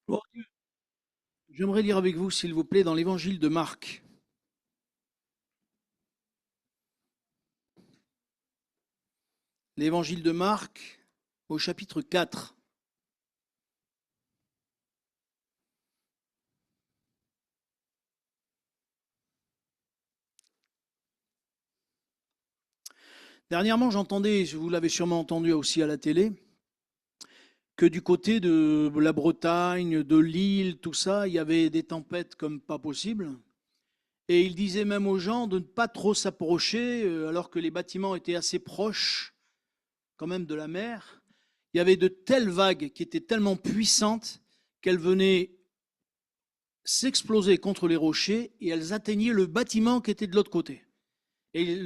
Bon, j'aimerais lire avec vous, s'il vous plaît, dans l'évangile de Marc. L'évangile de Marc au chapitre 4. Dernièrement, j'entendais, vous l'avez sûrement entendu aussi à la télé, que du côté de la Bretagne, de l'île, tout ça, il y avait des tempêtes comme pas possible. Et il disait même aux gens de ne pas trop s'approcher, alors que les bâtiments étaient assez proches quand même de la mer. Il y avait de telles vagues qui étaient tellement puissantes qu'elles venaient s'explosaient contre les rochers et elles atteignaient le bâtiment qui était de l'autre côté. Et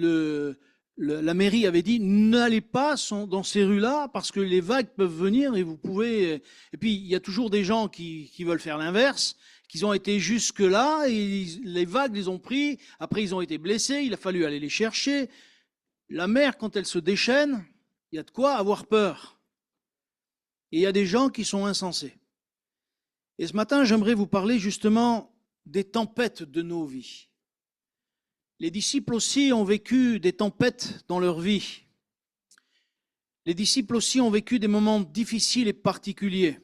la mairie avait dit n'allez pas dans ces rues-là parce que les vagues peuvent venir et vous pouvez. Et puis il y a toujours des gens qui veulent faire l'inverse, qui ont été jusque-là et les vagues les ont pris. Après ils ont été blessés, il a fallu aller les chercher. La mer, quand elle se déchaîne, il y a de quoi avoir peur. Et il y a des gens qui sont insensés. Et ce matin, j'aimerais vous parler justement des tempêtes de nos vies. Les disciples aussi ont vécu des tempêtes dans leur vie. Les disciples aussi ont vécu des moments difficiles et particuliers.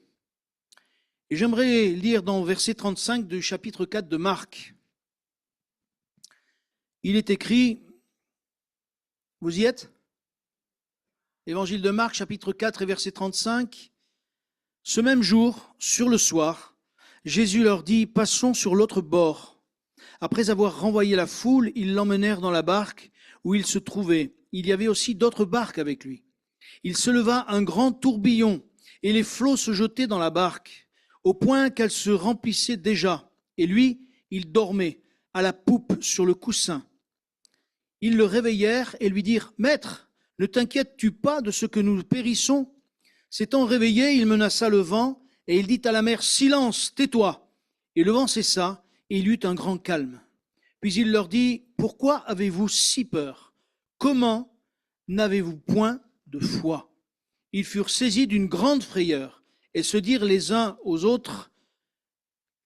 Et j'aimerais lire dans verset 35 du chapitre 4 de Marc. Il est écrit, vous y êtes? Évangile de Marc, chapitre 4 et verset 35. Ce même jour, sur le soir, Jésus leur dit, passons sur l'autre bord. Après avoir renvoyé la foule, ils l'emmenèrent dans la barque où il se trouvait. Il y avait aussi d'autres barques avec lui. Il se leva un grand tourbillon et les flots se jetaient dans la barque, au point qu'elle se remplissait déjà. Et lui, il dormait à la poupe sur le coussin. Ils le réveillèrent et lui dirent, Maître, ne t'inquiètes-tu pas de ce que nous périssons? S'étant réveillé, il menaça le vent et il dit à la mer, Silence, tais-toi. Et le vent cessa et il eut un grand calme. Puis il leur dit, Pourquoi avez-vous si peur? Comment n'avez-vous point de foi? Ils furent saisis d'une grande frayeur et se dirent les uns aux autres,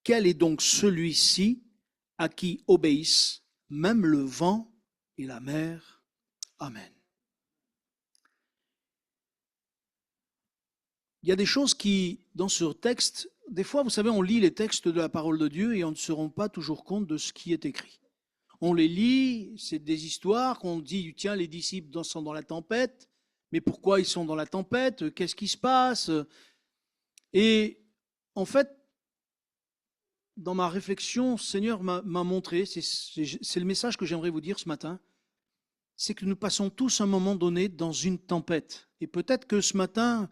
Quel est donc celui-ci à qui obéissent même le vent et la mer? Amen. Il y a des choses qui, dans ce texte, des fois, vous savez, on lit les textes de la parole de Dieu et on ne se rend pas toujours compte de ce qui est écrit. On les lit, c'est des histoires qu'on dit, tiens, les disciples sont dans la tempête, mais pourquoi ils sont dans la tempête? Qu'est-ce qui se passe? Et en fait, dans ma réflexion, Seigneur m'a montré, c'est le message que j'aimerais vous dire ce matin, c'est que nous passons tous un moment donné dans une tempête. Et peut-être que ce matin,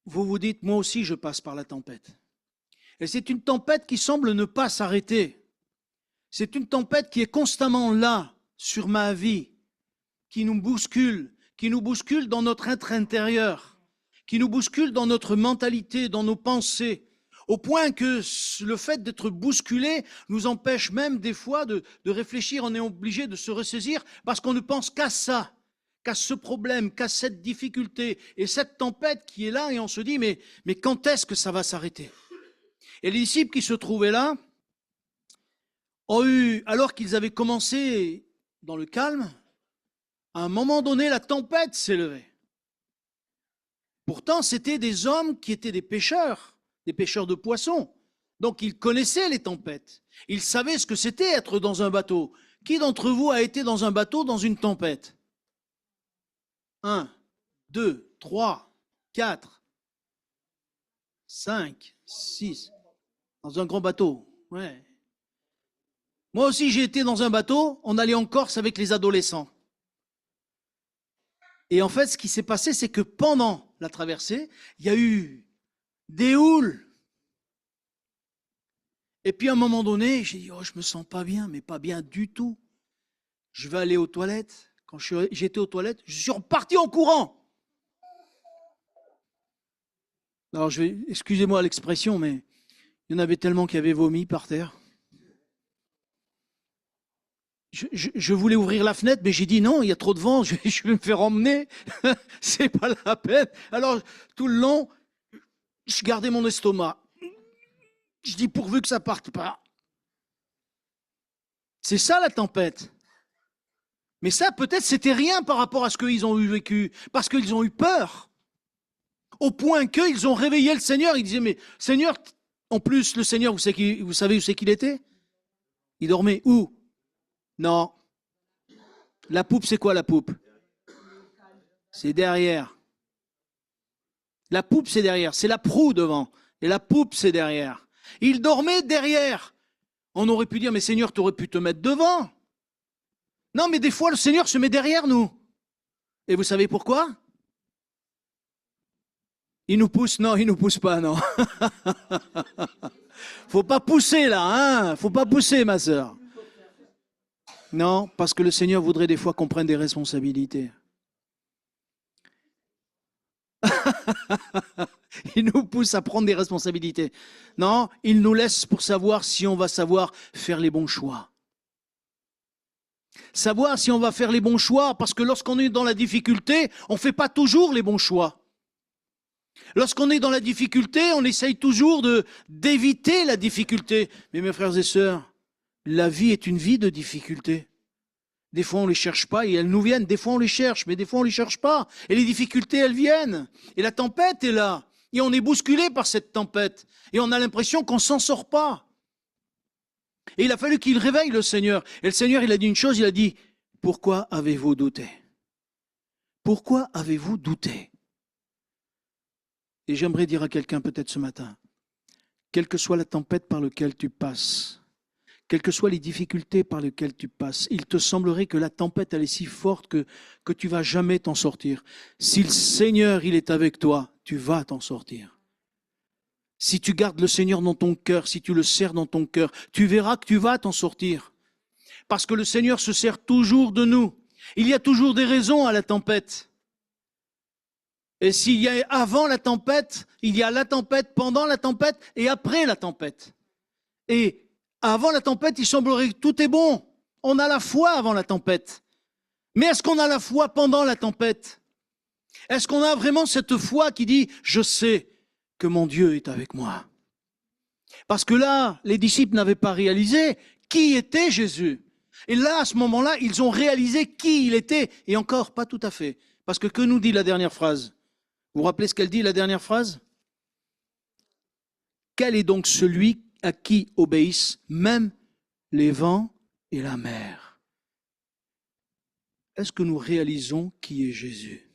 vous vous dites, moi aussi je passe par la tempête. Et c'est une tempête qui semble ne pas s'arrêter. C'est une tempête qui est constamment là, sur ma vie, qui nous bouscule dans notre être intérieur, qui nous bouscule dans notre mentalité, dans nos pensées, au point que le fait d'être bousculé nous empêche même des fois de réfléchir, on est obligé de se ressaisir parce qu'on ne pense qu'à ça, qu'à ce problème, qu'à cette difficulté et cette tempête qui est là et on se dit mais quand est-ce que ça va s'arrêter? Et les disciples qui se trouvaient là ont eu, alors qu'ils avaient commencé dans le calme, à un moment donné, la tempête s'est levée. Pourtant, c'était des hommes qui étaient des pêcheurs de poissons. Donc, ils connaissaient les tempêtes. Ils savaient ce que c'était être dans un bateau. Qui d'entre vous a été dans un bateau dans une tempête? 1, 2, 3, 4, 5, 6. Dans un grand bateau, ouais. Moi aussi, j'ai été dans un bateau, on allait en Corse avec les adolescents. Et en fait, ce qui s'est passé, c'est que pendant la traversée, il y a eu des houles. Et puis à un moment donné, j'ai dit, oh, je me sens pas bien, mais pas bien du tout. Je vais aller aux toilettes. Quand j'étais aux toilettes, je suis reparti en courant. Alors, excusez-moi l'expression, mais il y en avait tellement qui avaient vomi par terre. Je voulais ouvrir la fenêtre, mais j'ai dit non, il y a trop de vent, je vais me faire emmener, c'est pas la peine. Alors, tout le long, je gardais mon estomac. Je dis pourvu que ça parte pas. C'est ça la tempête. Mais ça, peut-être, c'était rien par rapport à ce qu'ils ont eu vécu, parce qu'ils ont eu peur. Au point qu'ils ont réveillé le Seigneur. Ils disaient, mais Seigneur, en plus, le Seigneur, vous savez où c'est qu'il était? Il dormait où? Non. La poupe, c'est quoi la poupe? C'est derrière. La poupe, c'est derrière. C'est la proue devant. Et la poupe, c'est derrière. Il dormait derrière. On aurait pu dire, mais Seigneur, tu aurais pu te mettre devant. Non, mais des fois, le Seigneur se met derrière nous. Et vous savez pourquoi? Il nous pousse? Non, il nous pousse pas, non. Faut pas pousser là, hein? Faut pas pousser, ma sœur. Non, parce que le Seigneur voudrait des fois qu'on prenne des responsabilités. Il nous pousse à prendre des responsabilités. Non, il nous laisse pour savoir si on va savoir faire les bons choix. Savoir si on va faire les bons choix, parce que lorsqu'on est dans la difficulté, on ne fait pas toujours les bons choix. Lorsqu'on est dans la difficulté, on essaye toujours d'éviter la difficulté. Mais mes frères et sœurs, la vie est une vie de difficultés. Des fois, on ne les cherche pas et elles nous viennent. Des fois, on les cherche, mais des fois, on ne les cherche pas. Et les difficultés, elles viennent. Et la tempête est là. Et on est bousculé par cette tempête. Et on a l'impression qu'on ne s'en sort pas. Et il a fallu qu'il réveille le Seigneur. Et le Seigneur, il a dit une chose, il a dit, pourquoi avez-vous douté? Pourquoi avez-vous douté? Et j'aimerais dire à quelqu'un peut-être ce matin, quelle que soit la tempête par laquelle tu passes, quelles que soient les difficultés par lesquelles tu passes, il te semblerait que la tempête, elle est si forte que tu ne vas jamais t'en sortir. Si le Seigneur, il est avec toi, tu vas t'en sortir. Si tu gardes le Seigneur dans ton cœur, si tu le sers dans ton cœur, tu verras que tu vas t'en sortir. Parce que le Seigneur se sert toujours de nous. Il y a toujours des raisons à la tempête. Et s'il y a avant la tempête, il y a la tempête, pendant la tempête et après la tempête. Et avant la tempête, il semblerait que tout est bon. On a la foi avant la tempête. Mais est-ce qu'on a la foi pendant la tempête? Est-ce qu'on a vraiment cette foi qui dit « Je sais que mon Dieu est avec moi ». Parce que là, les disciples n'avaient pas réalisé qui était Jésus. Et là, à ce moment-là, ils ont réalisé qui il était. Et encore, pas tout à fait. Parce que nous dit la dernière phrase? Vous vous rappelez ce qu'elle dit, la dernière phrase? Quel est donc celui à qui obéissent même les vents et la mer? Est-ce que nous réalisons qui est Jésus?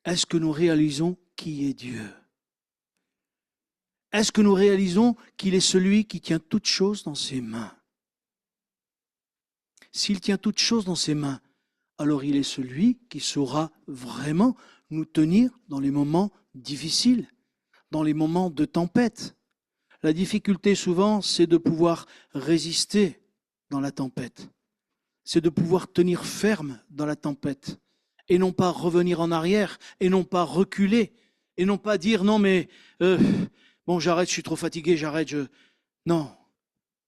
Est-ce que nous réalisons qui est Dieu? Est-ce que nous réalisons qu'il est celui qui tient toutes choses dans ses mains? S'il tient toutes choses dans ses mains, alors il est celui qui saura vraiment nous tenir dans les moments difficiles, dans les moments de tempête. La difficulté souvent, c'est de pouvoir résister dans la tempête. C'est de pouvoir tenir ferme dans la tempête et non pas revenir en arrière et non pas reculer et non pas dire non mais bon j'arrête, je suis trop fatigué, j'arrête. Non,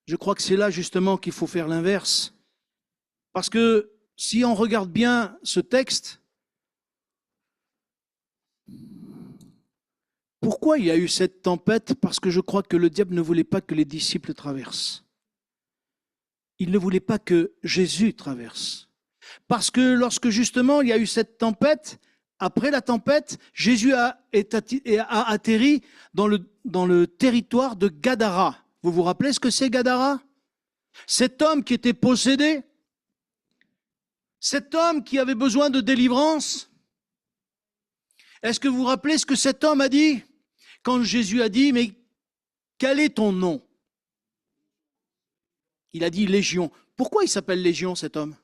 je crois que c'est là justement qu'il faut faire l'inverse. Parce que si on regarde bien ce texte, pourquoi il y a eu cette tempête? Parce que je crois que le diable ne voulait pas que les disciples traversent. Il ne voulait pas que Jésus traverse. Parce que lorsque justement il y a eu cette tempête, après la tempête, Jésus a atterri dans le territoire de Gadara. Vous vous rappelez ce que c'est Gadara? Cet homme qui était possédé, cet homme qui avait besoin de délivrance. Est-ce que vous vous rappelez ce que cet homme a dit? Quand Jésus a dit, mais quel est ton nom? Il a dit Légion. Pourquoi il s'appelle Légion, cet homme?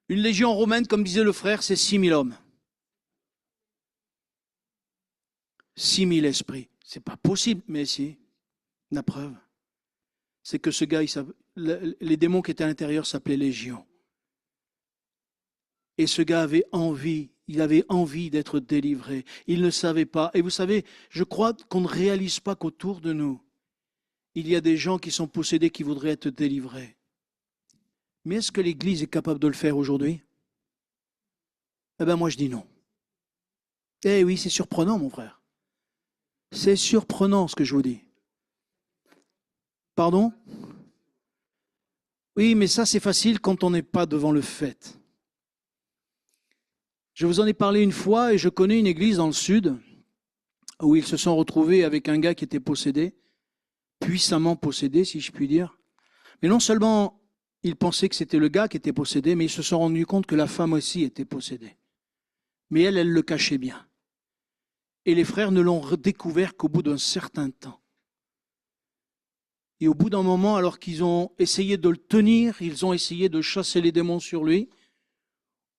Une légion romaine, comme disait le frère, c'est 6000 hommes. 6000 esprits. C'est pas possible, mais si. La preuve, c'est que ce gars, les démons qui étaient à l'intérieur s'appelaient Légion. Et ce gars avait envie, il avait envie d'être délivré. Il ne savait pas. Et vous savez, je crois qu'on ne réalise pas qu'autour de nous, il y a des gens qui sont possédés qui voudraient être délivrés. Mais est-ce que l'Église est capable de le faire aujourd'hui? Eh bien, moi, je dis non. Eh oui, c'est surprenant, mon frère. C'est surprenant ce que je vous dis. Pardon? Oui, mais ça, c'est facile quand on n'est pas devant le fait. Je vous en ai parlé une fois et je connais une église dans le sud où ils se sont retrouvés avec un gars qui était possédé, puissamment possédé, si je puis dire. Mais non seulement ils pensaient que c'était le gars qui était possédé, mais ils se sont rendus compte que la femme aussi était possédée. Mais elle le cachait bien. Et les frères ne l'ont découvert qu'au bout d'un certain temps. Et au bout d'un moment, alors qu'ils ont essayé de le tenir, ils ont essayé de chasser les démons sur lui.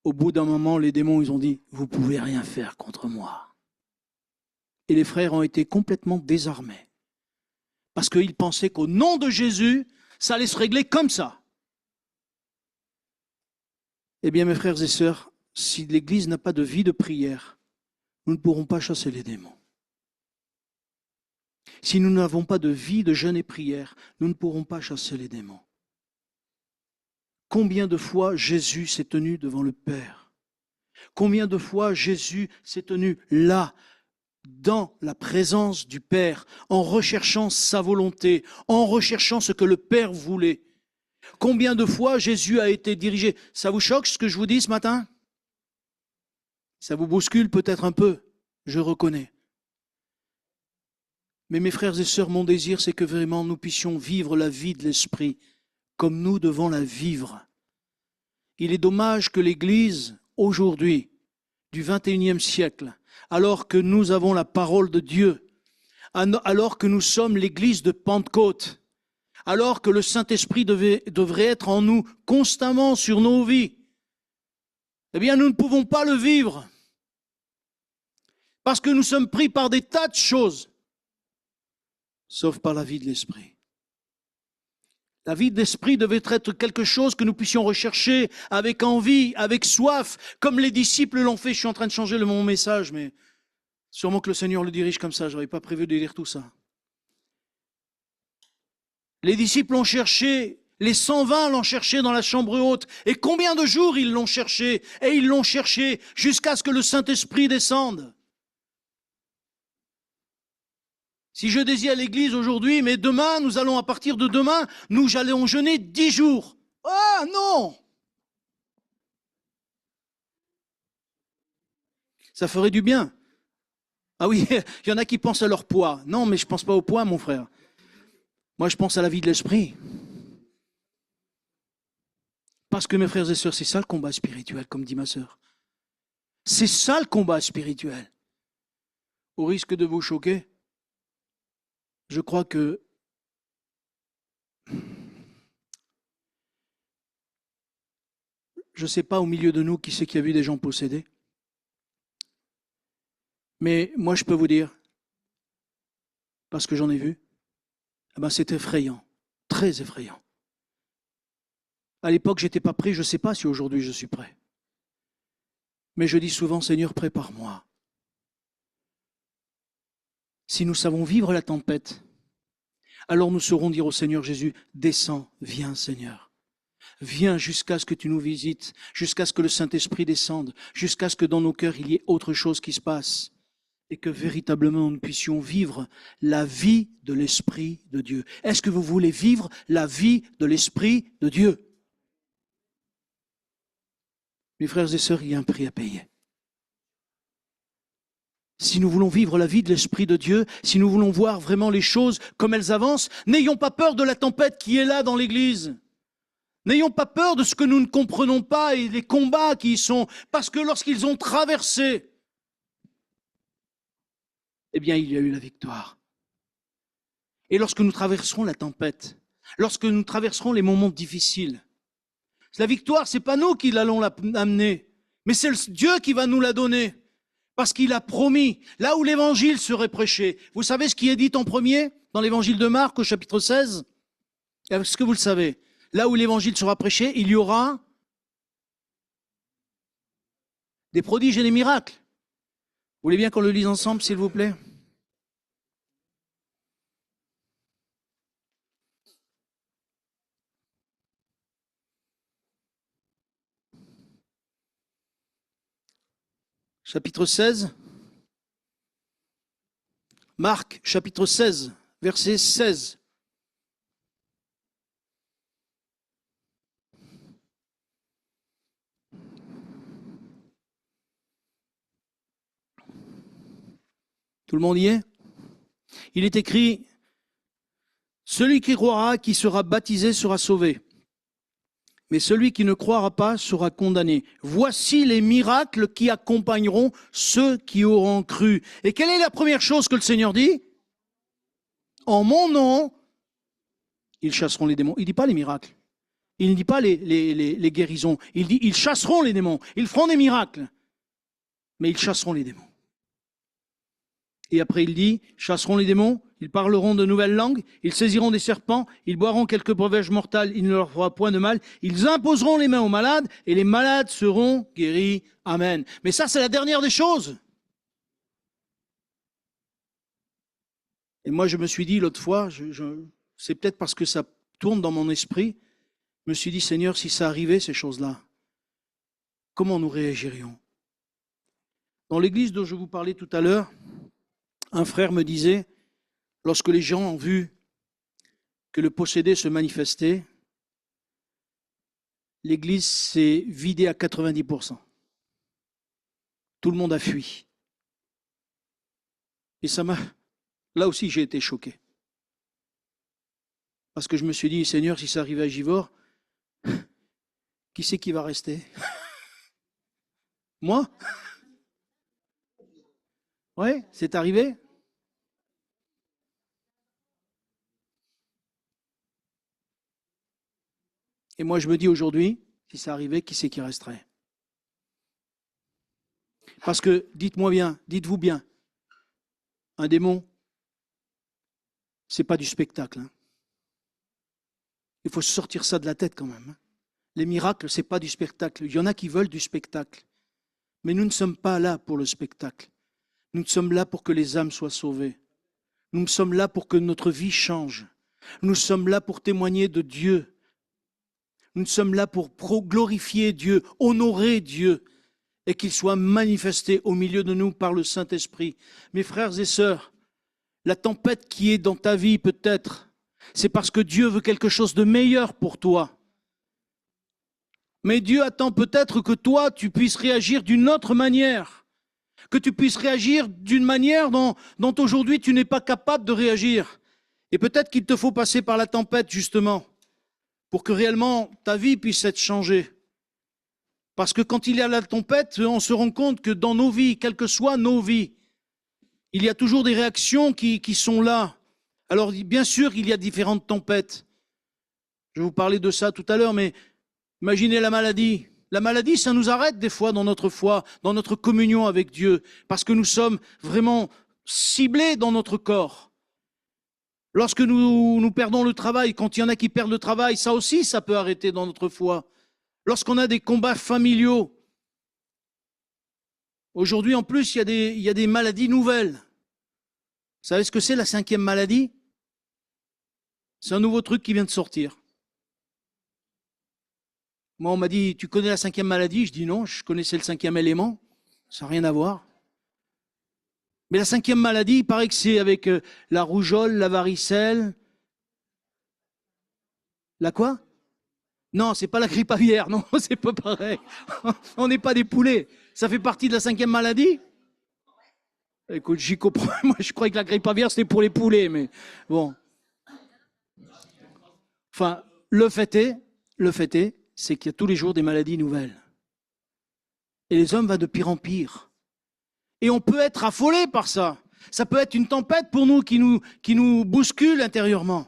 Au bout d'un moment, les démons, ils ont dit, vous ne pouvez rien faire contre moi. Et les frères ont été complètement désarmés. Parce qu'ils pensaient qu'au nom de Jésus, ça allait se régler comme ça. Eh bien, mes frères et sœurs, si l'Église n'a pas de vie de prière, nous ne pourrons pas chasser les démons. Si nous n'avons pas de vie de jeûne et prière, nous ne pourrons pas chasser les démons. Combien de fois Jésus s'est tenu devant le Père? Combien de fois Jésus s'est tenu là, dans la présence du Père, en recherchant sa volonté, en recherchant ce que le Père voulait? Combien de fois Jésus a été dirigé? Ça vous choque ce que je vous dis ce matin? Ça vous bouscule peut-être un peu, je reconnais. Mais mes frères et sœurs, mon désir, c'est que vraiment nous puissions vivre la vie de l'Esprit comme nous devons la vivre. Il est dommage que l'Église, aujourd'hui, du XXIe siècle, alors que nous avons la parole de Dieu, alors que nous sommes l'Église de Pentecôte, alors que le Saint-Esprit devrait être en nous constamment sur nos vies, eh bien nous ne pouvons pas le vivre, parce que nous sommes pris par des tas de choses, sauf par la vie de l'Esprit. La vie de l'Esprit devait être quelque chose que nous puissions rechercher avec envie, avec soif, comme les disciples l'ont fait. Je suis en train de changer mon message, mais sûrement que le Seigneur le dirige comme ça. Je n'avais pas prévu de lire tout ça. Les disciples l'ont cherché, les 120 l'ont cherché dans la chambre haute. Et combien de jours ils l'ont cherché? Et ils l'ont cherché jusqu'à ce que le Saint-Esprit descende. Si je disais à l'église aujourd'hui, mais demain, nous allons, à partir de demain, nous allons jeûner 10 jours. Ah non! Ça ferait du bien. Ah oui, il y en a qui pensent à leur poids. Non, mais je ne pense pas au poids, mon frère. Moi, je pense à la vie de l'esprit. Parce que mes frères et sœurs, c'est ça le combat spirituel, comme dit ma sœur. C'est ça le combat spirituel. Au risque de vous choquer, je crois que je ne sais pas au milieu de nous qui c'est qui a vu des gens possédés. Mais moi, je peux vous dire, parce que j'en ai vu, eh ben, c'est effrayant, très effrayant. À l'époque, je n'étais pas prêt, je ne sais pas si aujourd'hui je suis prêt. Mais je dis souvent, Seigneur, prépare-moi. Si nous savons vivre la tempête, alors nous saurons dire au Seigneur Jésus, descends, viens Seigneur. Viens jusqu'à ce que tu nous visites, jusqu'à ce que le Saint-Esprit descende, jusqu'à ce que dans nos cœurs il y ait autre chose qui se passe et que véritablement nous puissions vivre la vie de l'Esprit de Dieu. Est-ce que vous voulez vivre la vie de l'Esprit de Dieu? Mes frères et sœurs, il y a un prix à payer. Si nous voulons vivre la vie de l'Esprit de Dieu, si nous voulons voir vraiment les choses comme elles avancent, n'ayons pas peur de la tempête qui est là dans l'Église. N'ayons pas peur de ce que nous ne comprenons pas et des combats qui y sont, parce que lorsqu'ils ont traversé, eh bien, il y a eu la victoire. Et lorsque nous traverserons la tempête, lorsque nous traverserons les moments difficiles, la victoire, ce n'est pas nous qui l'allons l'amener, mais c'est Dieu qui va nous la donner. Parce qu'il a promis, là où l'évangile serait prêché. Vous savez ce qui est dit en premier dans l'évangile de Marc au chapitre 16? Est-ce que vous le savez? Là où l'évangile sera prêché, il y aura des prodiges et des miracles. Vous voulez bien qu'on le lise ensemble, s'il vous plaît? Chapitre 16. Marc, chapitre 16, verset 16. Tout le monde y est? Il est écrit, « Celui qui croira, qui sera baptisé, sera sauvé. Mais celui qui ne croira pas sera condamné. Voici les miracles qui accompagneront ceux qui auront cru. » Et quelle est la première chose que le Seigneur dit? En mon nom, ils chasseront les démons. Il ne dit pas les miracles. Il ne dit pas les guérisons. Il dit, ils chasseront les démons. Ils feront des miracles. Mais ils chasseront les démons. Et après il dit, chasseront les démons, ils parleront de nouvelles langues, ils saisiront des serpents, ils boiront quelques breuvages mortels, il ne leur fera point de mal, ils imposeront les mains aux malades, et les malades seront guéris. Amen. Mais ça, c'est la dernière des choses. Et moi, je me suis dit l'autre fois, c'est peut-être parce que ça tourne dans mon esprit, je me suis dit, Seigneur, si ça arrivait, ces choses-là, comment nous réagirions? Dans l'église dont je vous parlais tout à l'heure, un frère me disait, lorsque les gens ont vu que le possédé se manifestait, l'église s'est vidée à 90%. Tout le monde a fui. Et là aussi j'ai été choqué. Parce que je me suis dit, Seigneur, si ça arrivait à Givors, qui c'est qui va rester? Moi? Oui, c'est arrivé. Et moi, je me dis aujourd'hui, si ça arrivait, qui c'est qui resterait? Parce que, dites-vous bien, un démon, c'est pas du spectacle. Hein. Il faut sortir ça de la tête quand même. Hein. Les miracles, c'est pas du spectacle. Il y en a qui veulent du spectacle. Mais nous ne sommes pas là pour le spectacle. Nous sommes là pour que les âmes soient sauvées. Nous sommes là pour que notre vie change. Nous sommes là pour témoigner de Dieu. Nous sommes là pour glorifier Dieu, honorer Dieu et qu'il soit manifesté au milieu de nous par le Saint-Esprit. Mes frères et sœurs, la tempête qui est dans ta vie peut-être, c'est parce que Dieu veut quelque chose de meilleur pour toi. Mais Dieu attend peut-être que toi, tu puisses réagir d'une autre manière. Que tu puisses réagir d'une manière dont aujourd'hui tu n'es pas capable de réagir. Et peut-être qu'il te faut passer par la tempête, justement, pour que réellement ta vie puisse être changée. Parce que quand il y a la tempête, on se rend compte que dans nos vies, quelles que soient nos vies, il y a toujours des réactions qui sont là. Alors bien sûr, il y a différentes tempêtes. Je vais vous parler de ça tout à l'heure, mais imaginez la maladie. La maladie, ça nous arrête des fois dans notre foi, dans notre communion avec Dieu, parce que nous sommes vraiment ciblés dans notre corps. Lorsque nous perdons le travail, quand il y en a qui perdent le travail, ça aussi, ça peut arrêter dans notre foi. Lorsqu'on a des combats familiaux, aujourd'hui en plus, il y a des maladies nouvelles. Vous savez ce que c'est la 5e maladie? C'est un nouveau truc qui vient de sortir. Moi, on m'a dit, tu connais la 5e maladie? Je dis non, je connaissais le 5e élément. Ça n'a rien à voir. Mais la 5e maladie, il paraît que c'est avec la rougeole, la varicelle. La quoi? Non, c'est pas la grippe aviaire, non, c'est pas pareil. On n'est pas des poulets. Ça fait partie de la 5e maladie? Écoute, j'y comprends. Moi, je croyais que la grippe aviaire, c'était pour les poulets, mais bon. Enfin, le fait est, c'est qu'il y a tous les jours des maladies nouvelles. Et les hommes vont de pire en pire. Et on peut être affolé par ça. Ça peut être une tempête pour nous qui nous bouscule intérieurement.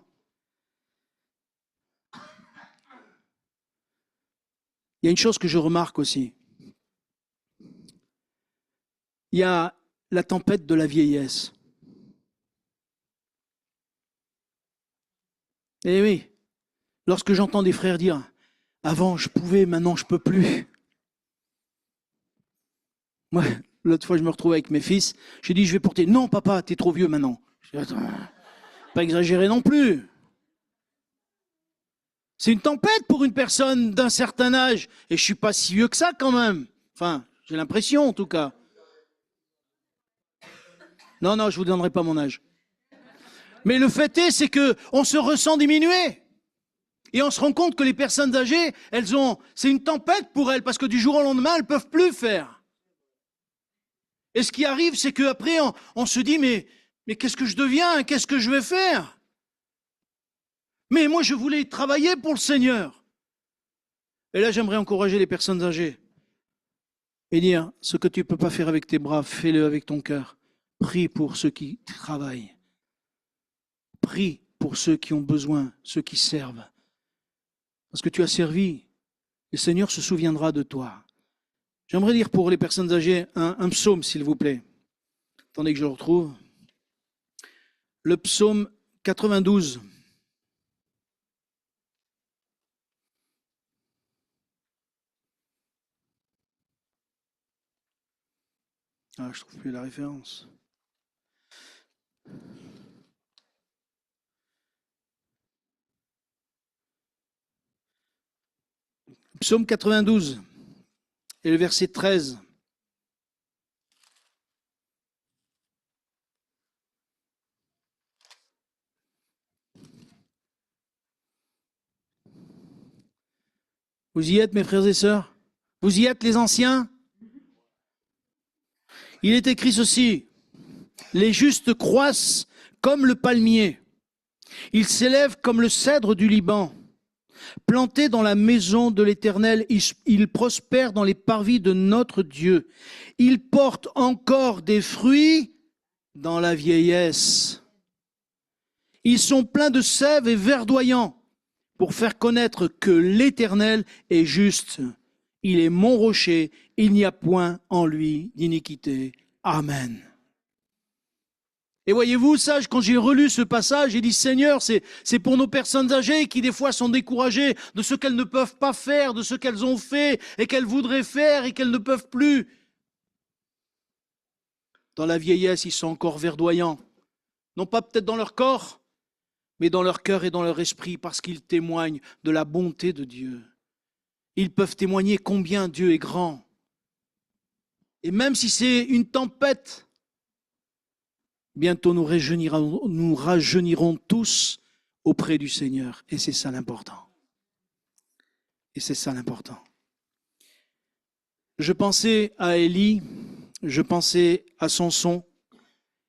Il y a une chose que je remarque aussi. Il y a la tempête de la vieillesse. Eh oui, lorsque j'entends des frères dire « Avant, je pouvais, maintenant, je ne peux plus ». Moi, l'autre fois, je me retrouvais avec mes fils. J'ai dit « Je vais porter ». « Non, papa, tu es trop vieux maintenant. » Je dis « Attends, pas exagérer non plus. » C'est une tempête pour une personne d'un certain âge. Et je ne suis pas si vieux que ça quand même. Enfin, j'ai l'impression en tout cas. Non, non, je ne vous donnerai pas mon âge. Mais le fait est, c'est qu'on se ressent diminué. Et on se rend compte que les personnes âgées, c'est une tempête pour elles, parce que du jour au lendemain, elles ne peuvent plus faire. Et ce qui arrive, c'est qu'après, on se dit, mais qu'est-ce que je deviens? Qu'est-ce que je vais faire? Mais moi, je voulais travailler pour le Seigneur. Et là, j'aimerais encourager les personnes âgées et dire, ce que tu ne peux pas faire avec tes bras, fais-le avec ton cœur. Prie pour ceux qui travaillent. Prie pour ceux qui ont besoin, ceux qui servent. Parce que tu as servi, le Seigneur se souviendra de toi. J'aimerais lire pour les personnes âgées un psaume, s'il vous plaît. Attendez que je le retrouve. Le psaume 92. Ah, je ne trouve plus la référence. Psaume 92 et le verset 13. Vous y êtes, mes frères et sœurs? Vous y êtes, les anciens? Il est écrit ceci: les justes croissent comme le palmier. Ils s'élèvent comme le cèdre du Liban. Plantés dans la maison de l'Éternel, ils prospèrent dans les parvis de notre Dieu. Ils portent encore des fruits dans la vieillesse. Ils sont pleins de sève et verdoyants pour faire connaître que l'Éternel est juste. Il est mon rocher, il n'y a point en lui d'iniquité. Amen. Et voyez-vous, ça, quand j'ai relu ce passage, j'ai dit, Seigneur, c'est pour nos personnes âgées qui des fois sont découragées de ce qu'elles ne peuvent pas faire, de ce qu'elles ont fait et qu'elles voudraient faire et qu'elles ne peuvent plus. Dans la vieillesse, ils sont encore verdoyants. Non pas peut-être dans leur corps, mais dans leur cœur et dans leur esprit, parce qu'ils témoignent de la bonté de Dieu. Ils peuvent témoigner combien Dieu est grand. Et même si c'est une tempête, bientôt nous rajeunirons tous auprès du Seigneur. Et c'est ça l'important. Et c'est ça l'important. Je pensais à Élie, je pensais à Samson.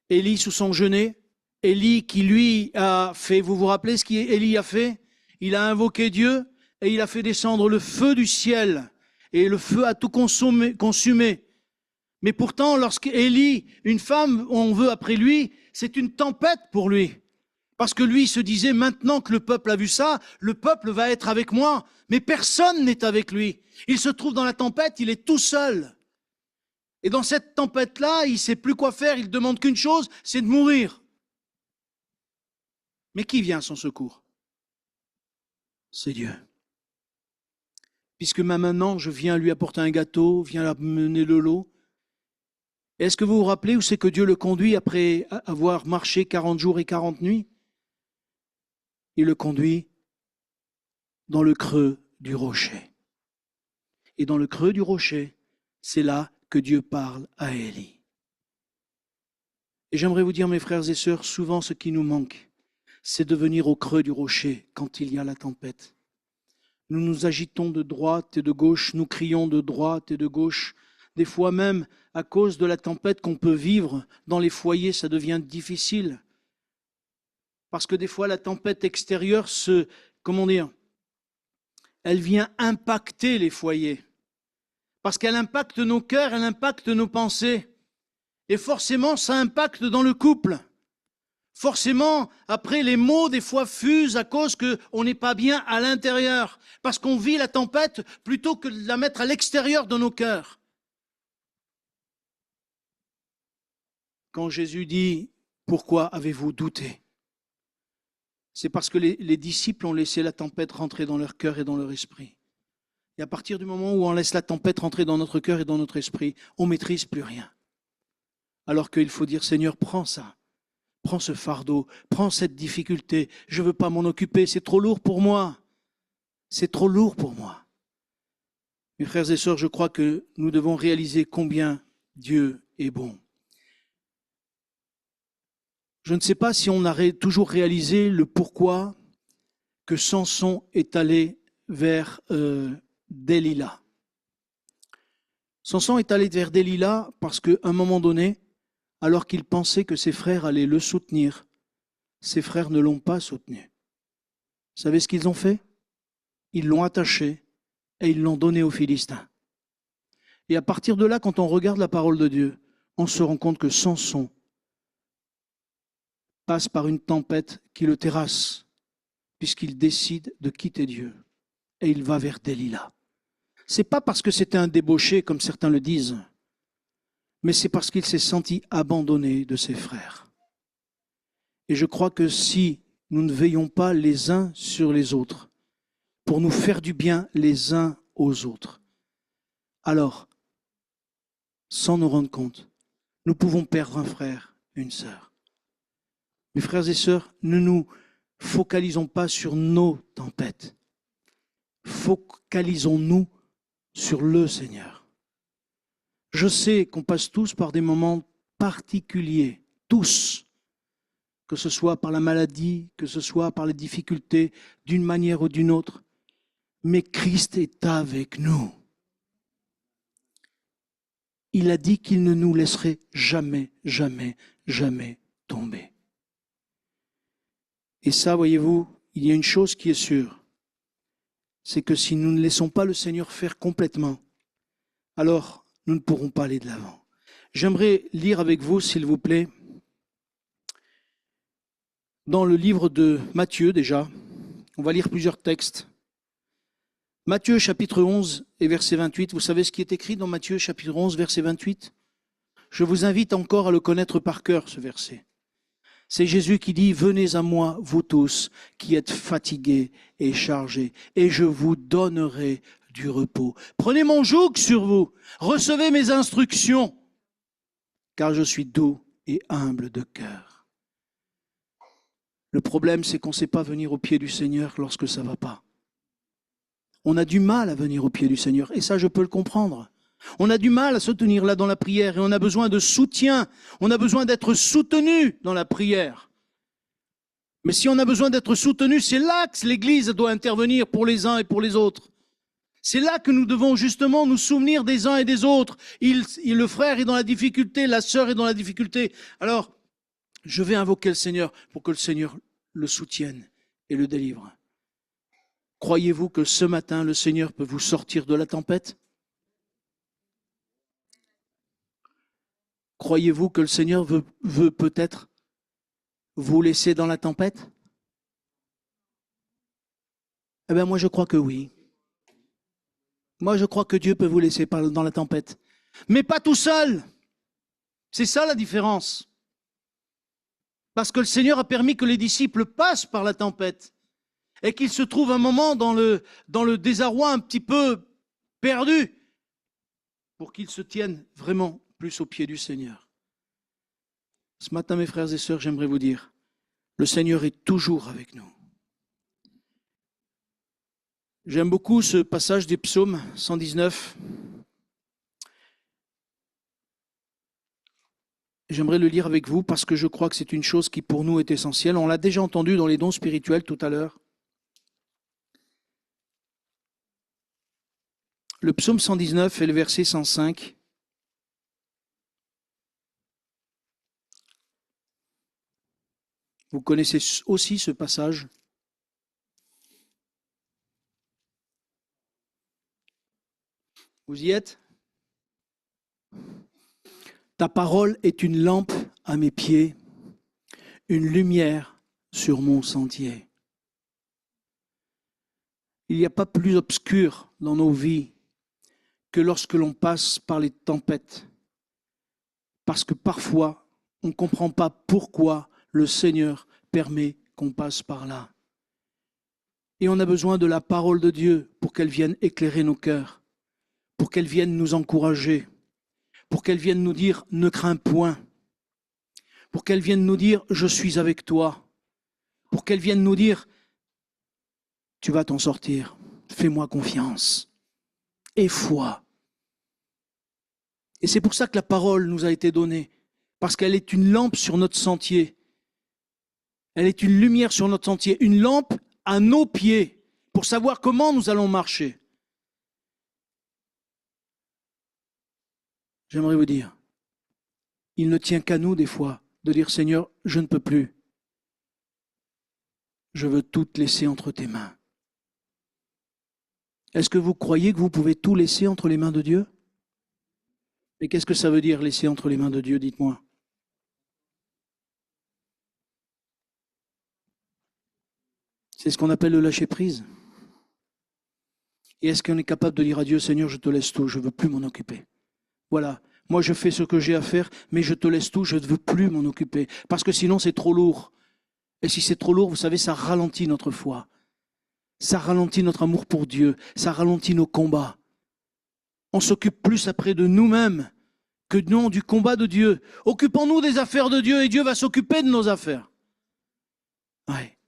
Élie sous son genêt, Élie qui lui a fait, vous vous rappelez ce qu'Élie a fait? Il a invoqué Dieu et il a fait descendre le feu du ciel. Et le feu a tout consumé. Mais pourtant, lorsqu'Élie, une femme, on veut après lui, c'est une tempête pour lui. Parce que lui se disait, maintenant que le peuple a vu ça, le peuple va être avec moi. Mais personne n'est avec lui. Il se trouve dans la tempête, il est tout seul. Et dans cette tempête-là, il ne sait plus quoi faire, il demande qu'une chose, c'est de mourir. Mais qui vient à son secours? C'est Dieu. Puisque maintenant, je viens lui apporter un gâteau, viens amener le lot. Est-ce que vous vous rappelez où c'est que Dieu le conduit après avoir marché 40 jours et 40 nuits? Il le conduit dans le creux du rocher. Et dans le creux du rocher, c'est là que Dieu parle à Élie. Et j'aimerais vous dire, mes frères et sœurs, souvent ce qui nous manque, c'est de venir au creux du rocher quand il y a la tempête. Nous nous agitons de droite et de gauche, nous crions de droite et de gauche. Des fois même, à cause de la tempête qu'on peut vivre dans les foyers, ça devient difficile. Parce que des fois, la tempête extérieure elle vient impacter les foyers. Parce qu'elle impacte nos cœurs, elle impacte nos pensées. Et forcément, ça impacte dans le couple. Forcément, après, les mots, des fois, fusent à cause qu'on n'est pas bien à l'intérieur. Parce qu'on vit la tempête plutôt que de la mettre à l'extérieur de nos cœurs. Quand Jésus dit « Pourquoi avez-vous douté ?» C'est parce que les disciples ont laissé la tempête rentrer dans leur cœur et dans leur esprit. Et à partir du moment où on laisse la tempête rentrer dans notre cœur et dans notre esprit, on ne maîtrise plus rien. Alors qu'il faut dire « Seigneur, prends ça. Prends ce fardeau, prends cette difficulté. Je ne veux pas m'en occuper, c'est trop lourd pour moi. C'est trop lourd pour moi. » Mes frères et sœurs, je crois que nous devons réaliser combien Dieu est bon. Je ne sais pas si on a toujours réalisé le pourquoi que Samson est allé vers Delilah. Samson est allé vers Delilah parce qu'à un moment donné, alors qu'il pensait que ses frères allaient le soutenir, ses frères ne l'ont pas soutenu. Vous savez ce qu'ils ont fait? Ils l'ont attaché et ils l'ont donné aux Philistins. Et à partir de là, quand on regarde la parole de Dieu, on se rend compte que Samson passe par une tempête qui le terrasse, puisqu'il décide de quitter Dieu. Et il va vers Delilah. Ce n'est pas parce que c'était un débauché, comme certains le disent, mais c'est parce qu'il s'est senti abandonné de ses frères. Et je crois que si nous ne veillons pas les uns sur les autres, pour nous faire du bien les uns aux autres, alors, sans nous rendre compte, nous pouvons perdre un frère, une sœur. Mes frères et sœurs, ne nous focalisons pas sur nos tempêtes. Focalisons-nous sur le Seigneur. Je sais qu'on passe tous par des moments particuliers, tous, que ce soit par la maladie, que ce soit par les difficultés, d'une manière ou d'une autre. Mais Christ est avec nous. Il a dit qu'il ne nous laisserait jamais, jamais, jamais tomber. Et ça, voyez-vous, il y a une chose qui est sûre, c'est que si nous ne laissons pas le Seigneur faire complètement, alors nous ne pourrons pas aller de l'avant. J'aimerais lire avec vous, s'il vous plaît, dans le livre de Matthieu déjà, on va lire plusieurs textes. Matthieu chapitre 11 et verset 28, vous savez ce qui est écrit dans Matthieu chapitre 11, verset 28? Je vous invite encore à le connaître par cœur, ce verset. C'est Jésus qui dit, venez à moi, vous tous, qui êtes fatigués et chargés, et je vous donnerai du repos. Prenez mon joug sur vous, recevez mes instructions, car je suis doux et humble de cœur. Le problème, c'est qu'on ne sait pas venir au pied du Seigneur lorsque ça ne va pas. On a du mal à venir au pied du Seigneur, et ça, je peux le comprendre. On a du mal à se tenir là dans la prière et on a besoin de soutien. On a besoin d'être soutenu dans la prière. Mais si on a besoin d'être soutenu, c'est là que l'Église doit intervenir pour les uns et pour les autres. C'est là que nous devons justement nous souvenir des uns et des autres. Le frère est dans la difficulté, la sœur est dans la difficulté. Alors, je vais invoquer le Seigneur pour que le Seigneur le soutienne et le délivre. Croyez-vous que ce matin, le Seigneur peut vous sortir de la tempête ? Croyez-vous que le Seigneur veut peut-être vous laisser dans la tempête? Eh bien, moi, je crois que oui. Moi, je crois que Dieu peut vous laisser dans la tempête. Mais pas tout seul. C'est ça la différence. Parce que le Seigneur a permis que les disciples passent par la tempête et qu'ils se trouvent un moment dans le désarroi un petit peu perdu pour qu'ils se tiennent vraiment plus au pied du Seigneur. Ce matin, mes frères et sœurs, j'aimerais vous dire, le Seigneur est toujours avec nous. J'aime beaucoup ce passage des psaumes 119. J'aimerais le lire avec vous parce que je crois que c'est une chose qui pour nous est essentielle. On l'a déjà entendu dans les dons spirituels tout à l'heure. Le psaume 119 et le verset 105. Vous connaissez aussi ce passage. Vous y êtes? Ta parole est une lampe à mes pieds, une lumière sur mon sentier. Il n'y a pas plus obscur dans nos vies que lorsque l'on passe par les tempêtes. Parce que parfois, on ne comprend pas pourquoi le Seigneur permet qu'on passe par là. Et on a besoin de la parole de Dieu pour qu'elle vienne éclairer nos cœurs, pour qu'elle vienne nous encourager, pour qu'elle vienne nous dire « ne crains point », pour qu'elle vienne nous dire « je suis avec toi », pour qu'elle vienne nous dire « tu vas t'en sortir, fais-moi confiance » et foi. Et c'est pour ça que la parole nous a été donnée, parce qu'elle est une lampe sur notre sentier. Elle est une lumière sur notre sentier, une lampe à nos pieds pour savoir comment nous allons marcher. J'aimerais vous dire, il ne tient qu'à nous des fois de dire Seigneur, je ne peux plus. Je veux tout te laisser entre tes mains. Est-ce que vous croyez que vous pouvez tout laisser entre les mains de Dieu? Mais qu'est-ce que ça veut dire laisser entre les mains de Dieu, dites-moi? C'est ce qu'on appelle le lâcher-prise. Et est-ce qu'on est capable de dire à Dieu, Seigneur, je te laisse tout, je ne veux plus m'en occuper. Voilà, moi je fais ce que j'ai à faire, mais je te laisse tout, je ne veux plus m'en occuper. Parce que sinon c'est trop lourd. Et si c'est trop lourd, vous savez, ça ralentit notre foi. Ça ralentit notre amour pour Dieu. Ça ralentit nos combats. On s'occupe plus après de nous-mêmes que non du combat de Dieu. Occupons-nous des affaires de Dieu et Dieu va s'occuper de nos affaires. Ouais.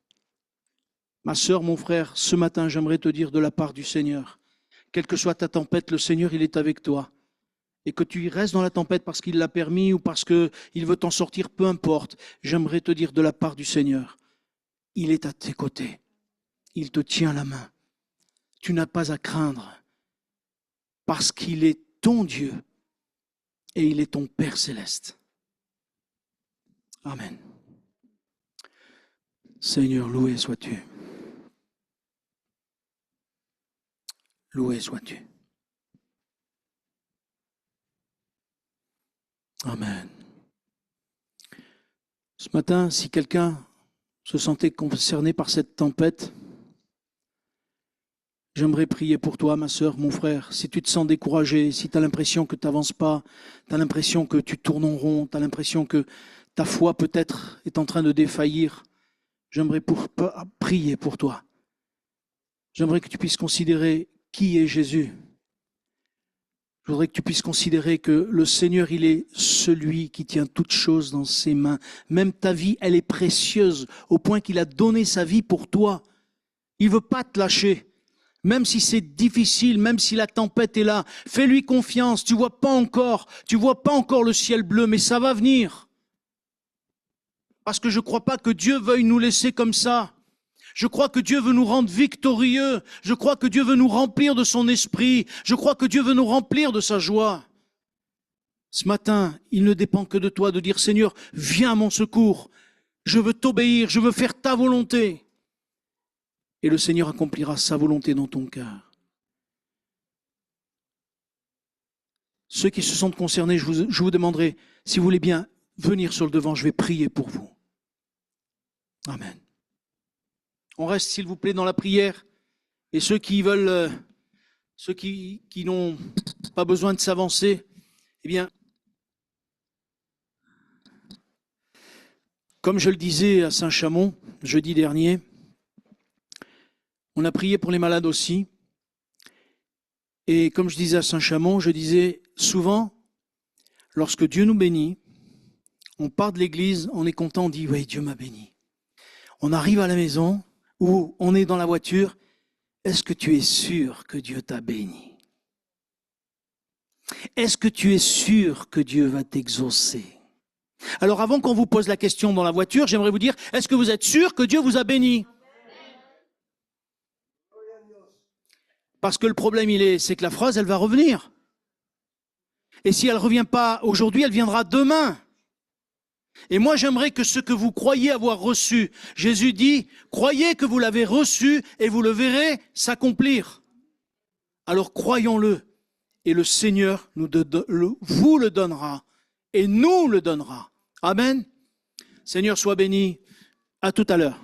Ma sœur, mon frère, ce matin, j'aimerais te dire de la part du Seigneur, quelle que soit ta tempête, le Seigneur, il est avec toi. Et que tu y restes dans la tempête parce qu'il l'a permis ou parce qu'il veut t'en sortir, peu importe. J'aimerais te dire de la part du Seigneur, il est à tes côtés. Il te tient la main. Tu n'as pas à craindre parce qu'il est ton Dieu et il est ton Père céleste. Amen. Seigneur, loué sois-tu. Loué sois-tu. Amen. Ce matin, si quelqu'un se sentait concerné par cette tempête, j'aimerais prier pour toi, ma sœur, mon frère. Si tu te sens découragé, si tu as l'impression que tu n'avances pas, tu as l'impression que tu tournes en rond, tu as l'impression que ta foi peut-être est en train de défaillir, j'aimerais prier pour toi. J'aimerais que tu puisses considérer qui est Jésus. Je voudrais que tu puisses considérer que le Seigneur, il est celui qui tient toutes choses dans ses mains. Même ta vie, elle est précieuse au point qu'il a donné sa vie pour toi. Il ne veut pas te lâcher. Même si c'est difficile, même si la tempête est là, fais-lui confiance. Tu vois pas encore le ciel bleu, mais ça va venir. Parce que je ne crois pas que Dieu veuille nous laisser comme ça. Je crois que Dieu veut nous rendre victorieux. Je crois que Dieu veut nous remplir de son esprit. Je crois que Dieu veut nous remplir de sa joie. Ce matin, il ne dépend que de toi de dire, Seigneur, viens à mon secours. Je veux t'obéir, je veux faire ta volonté. Et le Seigneur accomplira sa volonté dans ton cœur. Ceux qui se sentent concernés, je vous demanderai, si vous voulez bien venir sur le devant, je vais prier pour vous. Amen. On reste, s'il vous plaît, dans la prière. Et ceux qui veulent, ceux qui n'ont pas besoin de s'avancer, eh bien, comme je le disais à Saint-Chamond, jeudi dernier, on a prié pour les malades aussi. Et comme je disais à Saint-Chamond, je disais souvent, lorsque Dieu nous bénit, on part de l'église, on est content, on dit, oui, Dieu m'a béni. On arrive à la maison, ou on est dans la voiture, est-ce que tu es sûr que Dieu t'a béni? Est-ce que tu es sûr que Dieu va t'exaucer? Alors avant qu'on vous pose la question dans la voiture, j'aimerais vous dire, est-ce que vous êtes sûr que Dieu vous a béni? Parce que le problème, c'est que la phrase, elle va revenir. Et si elle ne revient pas aujourd'hui, elle viendra demain. Et moi, j'aimerais que ce que vous croyez avoir reçu, Jésus dit, croyez que vous l'avez reçu et vous le verrez s'accomplir. Alors croyons-le et le Seigneur vous le donnera et nous le donnera. Amen. Seigneur, sois béni. À tout à l'heure.